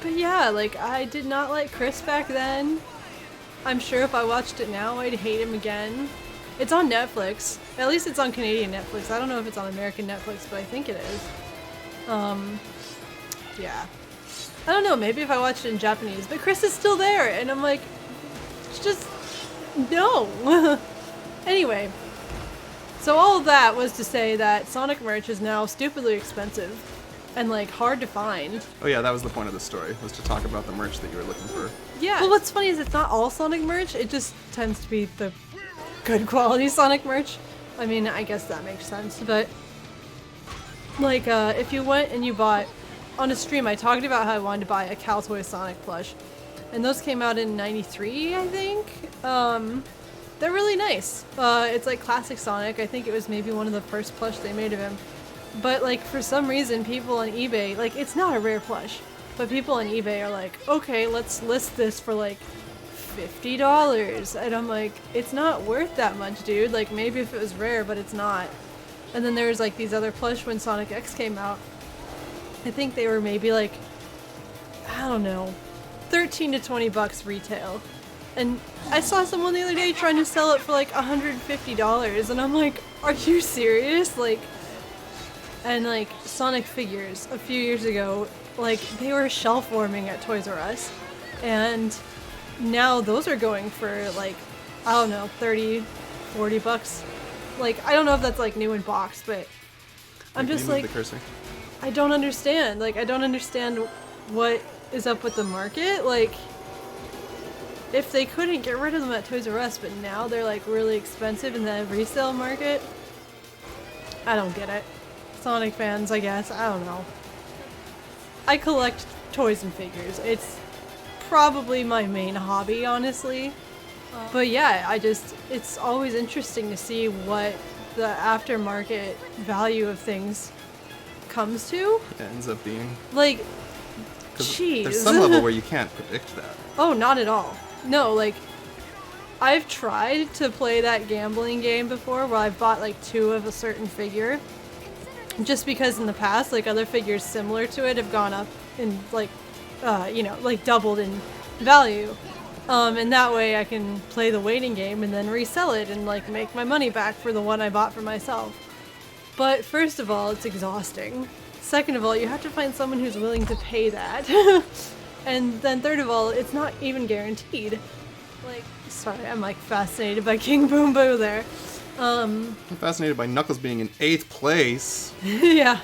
But yeah, like, I did not like Chris back then. I'm sure if I watched it now, I'd hate him again. It's on Netflix. At least it's on Canadian Netflix. I don't know if it's on American Netflix, but I think it is. Yeah. I don't know, maybe if I watched it in Japanese, but Chris is still there, and I'm like, just, no. Anyway, so all of that was to say that Sonic merch is now stupidly expensive and, like, hard to find. Oh yeah, that was the point of the story, was to talk about the merch that you were looking for. Yeah. Well, what's funny is it's not all Sonic merch, it just tends to be the good quality Sonic merch. I mean, I guess that makes sense, but, like, if you went and you bought, on a stream, I talked about how I wanted to buy a Caltoy Sonic plush, and those came out in '93, I think. They're really nice. It's like classic Sonic. I think it was maybe one of the first plush they made of him. But like for some reason, people on eBay, like it's not a rare plush, but people on eBay are like, okay, let's list this for like $50, and I'm like, it's not worth that much, dude. Like maybe if it was rare, but it's not. And then there's like these other plush when Sonic X came out. I think they were maybe like, I don't know, 13 to 20 bucks retail. And I saw someone the other day trying to sell it for like $150, and I'm like, are you serious? Like, and like Sonic figures a few years ago, like they were shelf warming at Toys R Us, and now those are going for like, I don't know, 30, 40 bucks. Like, I don't know if that's like new in box, but I'm just like, I don't understand. Like, I don't understand what is up with the market. Like, if they couldn't get rid of them at Toys R Us, but now they're like really expensive in the resale market, I don't get it. Sonic fans, I guess. I don't know. I collect toys and figures. It's probably my main hobby, honestly. But yeah, it's always interesting to see what the aftermarket value of things comes to. It ends up being. Like, jeez. There's some level where you can't predict that. Oh, not at all. No, like, I've tried to play that gambling game before where I've bought like 2 of a certain figure. Just because in the past, like, other figures similar to it have gone up in, like, you know, like doubled in value. And that way I can play the waiting game and then resell it and, like, make my money back for the one I bought for myself. But first of all, it's exhausting. Second of all, you have to find someone who's willing to pay that. And then third of all, it's not even guaranteed. Like, sorry, I'm, like, fascinated by King Boom Boo there. I'm fascinated by Knuckles being in 8th place. Yeah.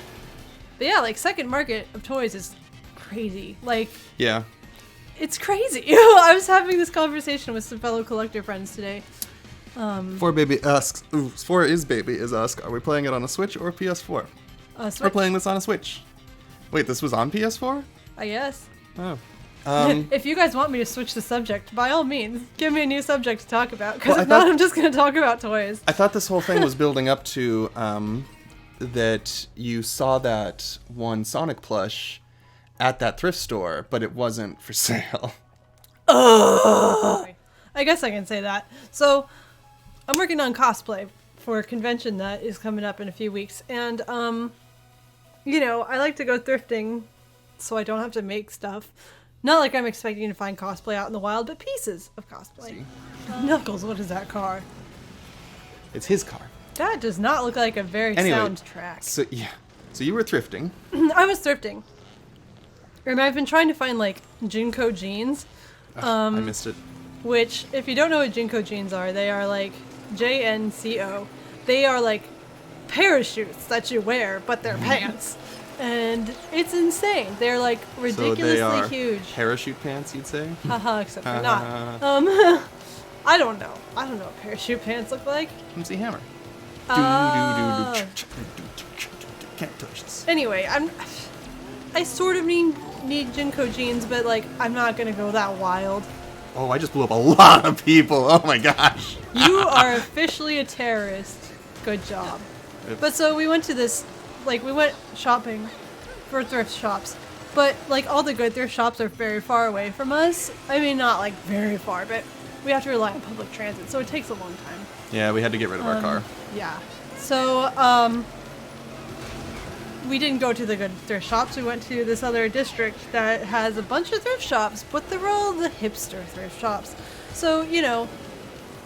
But yeah, like, second market of toys is crazy. Like, yeah. It's crazy. I was having this conversation with some fellow collector friends today. Baby asks, For Is Baby is asked, are we playing it on a Switch or a PS4? Switch. We're playing this on a Switch. Wait, this was on PS4? I guess. Oh. If you guys want me to switch the subject, by all means, give me a new subject to talk about, because Well, if not, I'm just going to talk about toys. I thought this whole thing was building up to that you saw that one Sonic plush at that thrift store, but it wasn't for sale. I guess I can say that. So, I'm working on cosplay for a convention that is coming up in a few weeks, and, you know, I like to go thrifting so I don't have to make stuff. Not like I'm expecting to find cosplay out in the wild, but pieces of cosplay. Knuckles, what is that car? It's his car. That does not look like a very sound track. So, yeah. So you were thrifting. I was thrifting. And I've been trying to find, like, Jinko jeans. I missed it. Which, if you don't know what Jinko jeans are, they are, like, JNCO. They are, like, parachutes that you wear, but they're pants. And it's insane. They're, like, ridiculously so they are huge. Parachute pants, you'd say? Haha, except for not. I don't know. I don't know what parachute pants look like. MC Hammer. Can't touch this. Anyway, I sort of need Jinko jeans, but, like, I'm not gonna go that wild. Oh, I just blew up a lot of people. Oh my gosh. You are officially a terrorist. Good job. But so we went to this, like, we went shopping for thrift shops. But, like, all the good thrift shops are very far away from us. I mean, not, like, very far, but we have to rely on public transit, so it takes a long time. Yeah, we had to get rid of our car. Yeah. So, we didn't go to the good thrift shops. We went to this other district that has a bunch of thrift shops, but they're all the hipster thrift shops. So, you know,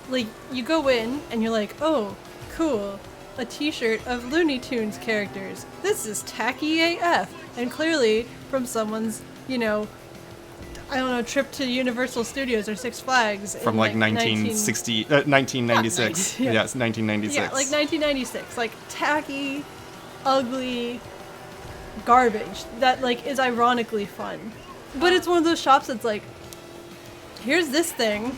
like, you go in and you're like, oh, cool, a t-shirt of Looney Tunes characters. This is tacky AF. And clearly from someone's, you know, I don't know, trip to Universal Studios or Six Flags. From like 1996. Yeah. Yes, 1996. Yeah, like 1996. Like tacky, ugly garbage that like is ironically fun. But it's one of those shops that's like, here's this thing.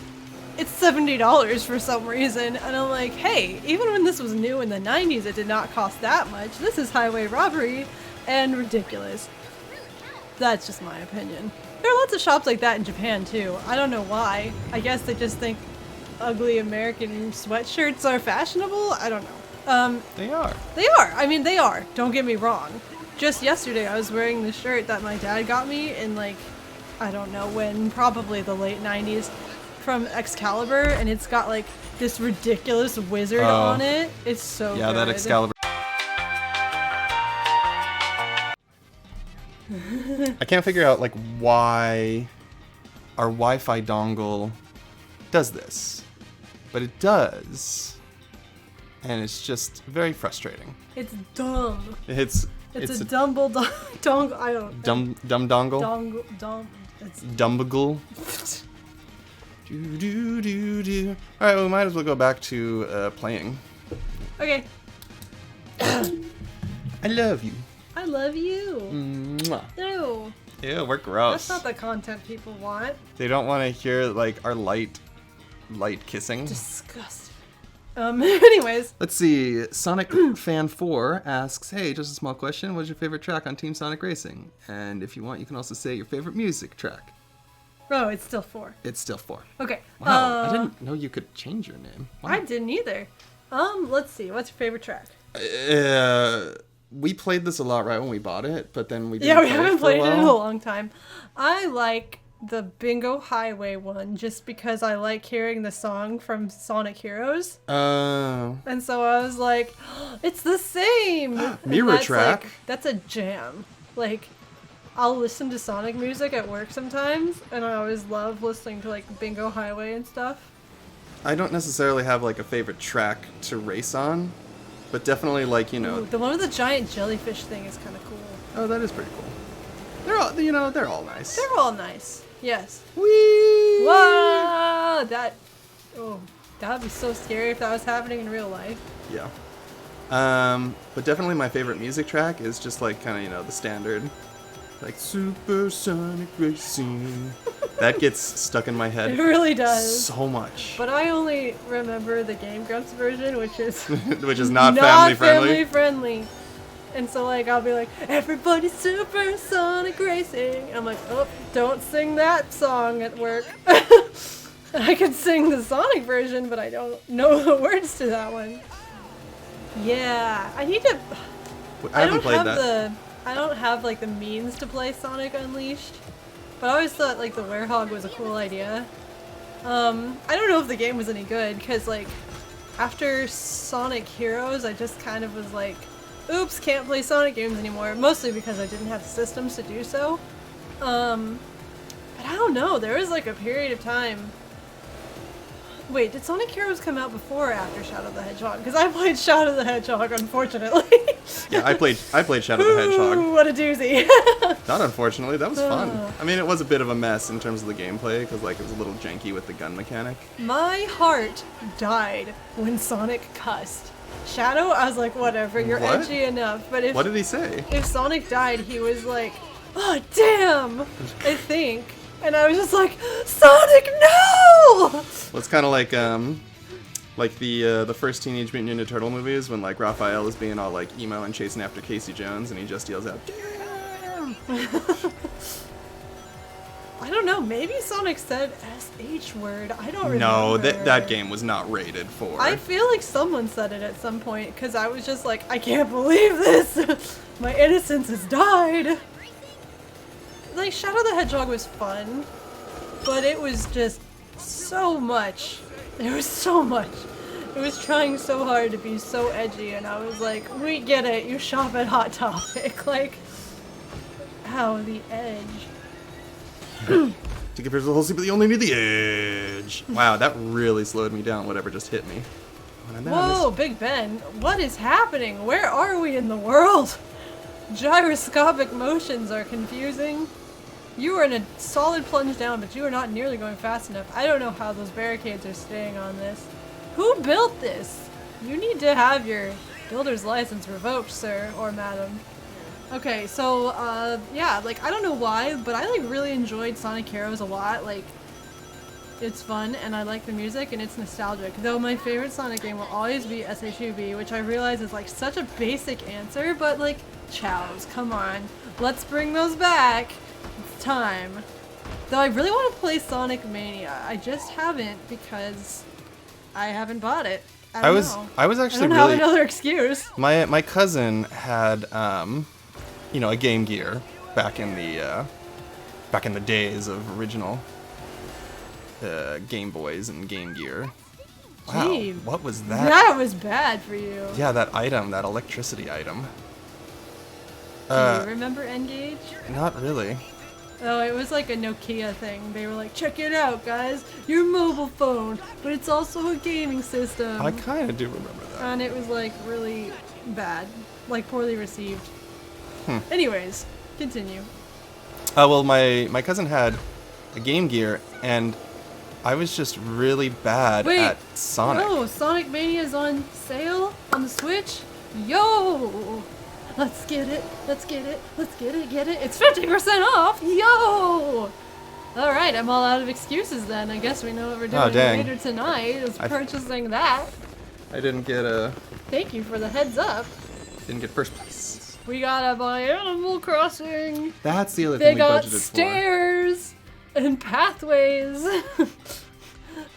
It's $70 for some reason. And I'm like, hey, even when this was new in the 90s, it did not cost that much. This is highway robbery and ridiculous. That's just my opinion. There are lots of shops like that in Japan too. I don't know why. I guess they just think ugly American sweatshirts are fashionable. I don't know. They are. They are. I mean, they are. Don't get me wrong. Just yesterday, I was wearing the shirt that my dad got me in, like, I don't know when, probably the late 90s, from Excalibur, and it's got, like, this ridiculous wizard on it. It's so good. Yeah, that Excalibur. I can't figure out, like, why our Wi-Fi dongle does this. But it does. And it's just very frustrating. It's dumb. It's a dumble dongle. I don't. Dumb dongle. It's Dumbagle. Do. All right, well, we might as well go back to playing. okay. I love you. I love you. Mwah. No, Ew, we're gross. that's not the content people want. They don't want to hear like our light kissing. Disgusting. Anyways. Let's see. Sonic Fan 4 asks, "Hey, just a small question. What's your favorite track on Team Sonic Racing? And if you want, you can also say your favorite music track." Oh, it's still 4. It's still 4. Okay. Wow, I didn't know you could change your name. Wow. I didn't either. Let's see. What's your favorite track? We played this a lot right when we bought it, but then we didn't Yeah, we play haven't it for played a it in a while. long time. I like the Bingo Highway one just because I like hearing the song from Sonic Heroes. And so I was like, it's the same. Mirror And that's, track. like, that's a jam. Like, I'll listen to Sonic music at work sometimes, and I always love listening to like Bingo Highway and stuff. I don't necessarily have like a favorite track to race on, but definitely like, you know. Ooh, the one with the giant jellyfish thing is kind of cool. Oh, that is pretty cool. They're all, you know, they're all nice. They're all nice. Yes. Whee! Wow, that would be so scary if that was happening in real life. Yeah. But definitely my favorite music track is just like kind of, you know, the standard, like Supersonic Racing. That gets stuck in my head. It really does. So much. But I only remember the Game Grumps version, which is Which is not family friendly. friendly. And so like I'll be like, everybody's Supersonic Racing. And I'm like, oh, don't sing that song at work. I could sing the Sonic version, but I don't know the words to that one. Yeah, I need to. I haven't played that. I don't have like the means to play Sonic Unleashed, but I always thought like the Werehog was a cool idea. I don't know if the game was any good because like after Sonic Heroes, I just kind of was like, oops, can't play Sonic games anymore. Mostly because I didn't have the systems to do so. But I don't know. There was like a period of time. Wait, did Sonic Heroes come out before or after Shadow the Hedgehog? Because I played Shadow the Hedgehog, unfortunately. Yeah, I played Shadow the Hedgehog. Ooh, what a doozy. Not unfortunately, that was fun. I mean, it was a bit of a mess in terms of the gameplay because like it was a little janky with the gun mechanic. My heart died when Sonic cussed. Shadow, I was like, whatever, you're What? edgy enough. But if What did he say? if Sonic died, he was like, oh damn, I think. And I was just like, Sonic, no! Well, it's kind of like the first Teenage Mutant Ninja Turtle movies when like Raphael is being all like emo and chasing after Casey Jones and he just yells out, "Damn!" I don't know, maybe Sonic said SH word. I don't remember. No, that game was not rated for. I feel like someone said it at some point because I was just like, I can't believe this. My innocence has died. Like, Shadow the Hedgehog was fun, but it was just so much. There was so much. It was trying so hard to be so edgy, and I was like, we get it, you shop at Hot Topic. Like, how the edge. To give yours a whole sleep, but you only need the edge. Wow, that really slowed me down, whatever just hit me. Whoa, Big Ben, what is happening? Where are we in the world? Gyroscopic motions are confusing. You are in a solid plunge down, but you are not nearly going fast enough. I don't know how those barricades are staying on this. Who built this? You need to have your builder's license revoked, sir or madam. Okay, so, yeah, like, I don't know why, but I, like, really enjoyed Sonic Heroes a lot. Like, it's fun, and I like the music, and it's nostalgic. Though my favorite Sonic game will always be SHUB, which I realize is, like, such a basic answer, but, like, chows, come on. Let's bring those back. It's time. Though I really want to play Sonic Mania. I just haven't because I haven't bought it. I was actually I don't have another excuse. My cousin had you know, a Game Gear back in the days of original Game Boys and Game Gear. Wow, Gee, what was that? That was bad for you. Yeah, that item, that electricity item. Do you remember N-Gage? Not really. Oh, it was like a Nokia thing. They were like, check it out, guys. Your mobile phone, but it's also a gaming system. I kind of do remember that. And it was like really bad, like poorly received. Anyways, continue. Well, my cousin had a Game Gear, and I was just really bad at Sonic. No, Sonic Mania is on sale on the Switch. Yo! Let's get it, let's get it, let's get it. It's 50% off! Yo! Alright, I'm all out of excuses then. I guess we know what we're doing later tonight is purchasing that. I didn't get Thank you for the heads up. Didn't get first place. We gotta buy Animal Crossing. That's the other They thing we got budgeted stairs and pathways.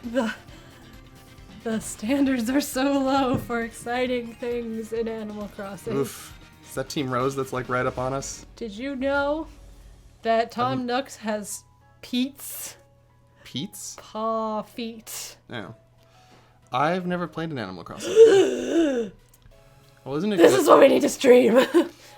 The standards are so low for exciting things in Animal Crossing. Oof. Is that Team Rose that's like right up on us? Did you know that Tom Nook has Pete's Pete's? paw feet? No. I've never played an Animal Crossing. Well, isn't it This good? is what we need to stream.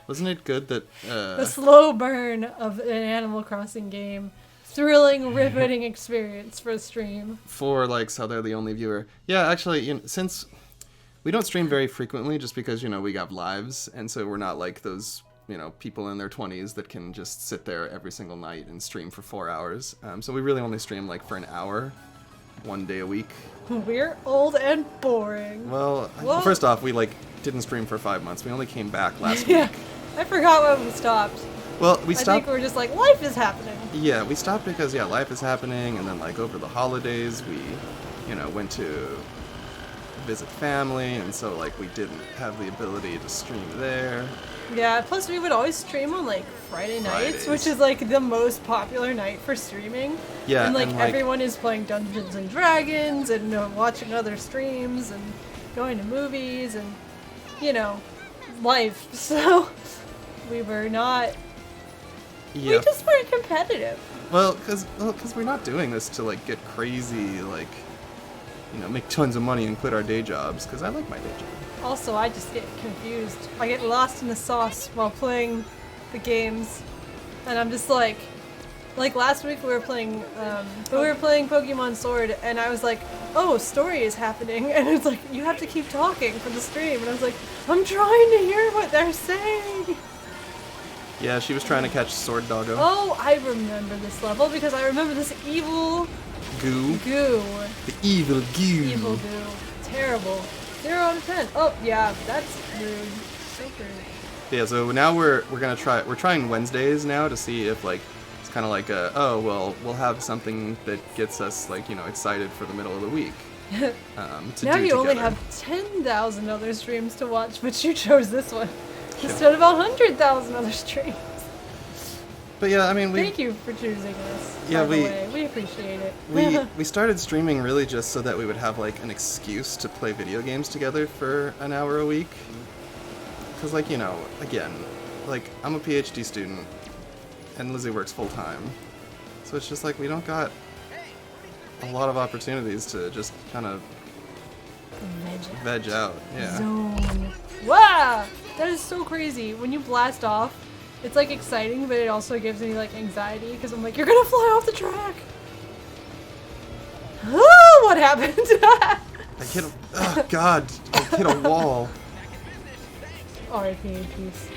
Wasn't it good that The slow burn of an Animal Crossing game. Thrilling, riveting experience for a stream. for like so they're the only viewer? Yeah, actually, you know, since we don't stream very frequently, just because you know we have lives, and so we're not like those people in their 20s that can just sit there every single night and stream for 4 hours. So we really only stream like for an hour, 1 day a week. We're old and boring. Well, Whoa. first off, we like didn't stream for 5 months. We only came back last Yeah, week. I forgot when we stopped. Well, we I stopped. think we're just like, life is happening. Yeah, we stopped because life is happening, and then like over the holidays we, went to visit family, and so like we didn't have the ability to stream there. Yeah, plus we would always stream on like Friday nights, Fridays. which is like the most popular night for streaming. Yeah, and like and, like- everyone is playing Dungeons and Dragons and watching other streams and going to movies and life. So we were not. Yeah. We just weren't competitive. Well, because we're not doing this to like get crazy, like, make tons of money and quit our day jobs. Because I like my day job. Also, I just get confused. I get lost in the sauce while playing the games, and I'm just like last week we were playing Pokemon Sword, and I was like, oh, story is happening, and it's like you have to keep talking for the stream, and I was like, I'm trying to hear what they're saying. Yeah, she was trying to catch Sword Doggo. Oh, I remember this level because I remember this evil Goo. goo. The evil goo. Evil goo. Terrible. 0 out of 10. Oh, yeah, that's rude. So rude. Yeah, so now we're trying Wednesdays now to see if like it's kind of like we'll have something that gets us like excited for the middle of the week. Now you only have 10,000 other streams to watch, but you chose this one instead of 100,000 other streams. But yeah, I mean, Thank you for choosing us. Yeah, by the way. We appreciate it. we started streaming really just so that we would have like an excuse to play video games together for an hour a week. Because again, like I'm a PhD student and Lizzy works full time, so it's just like we don't got a lot of opportunities to just kind of Veg out, yeah. Zone. Wow! That is so crazy. When you blast off, it's like exciting, but it also gives me like anxiety because I'm like, you're gonna fly off the track. Oh, what happened? I hit a, oh god, I hit a wall. R.I.P. Peace.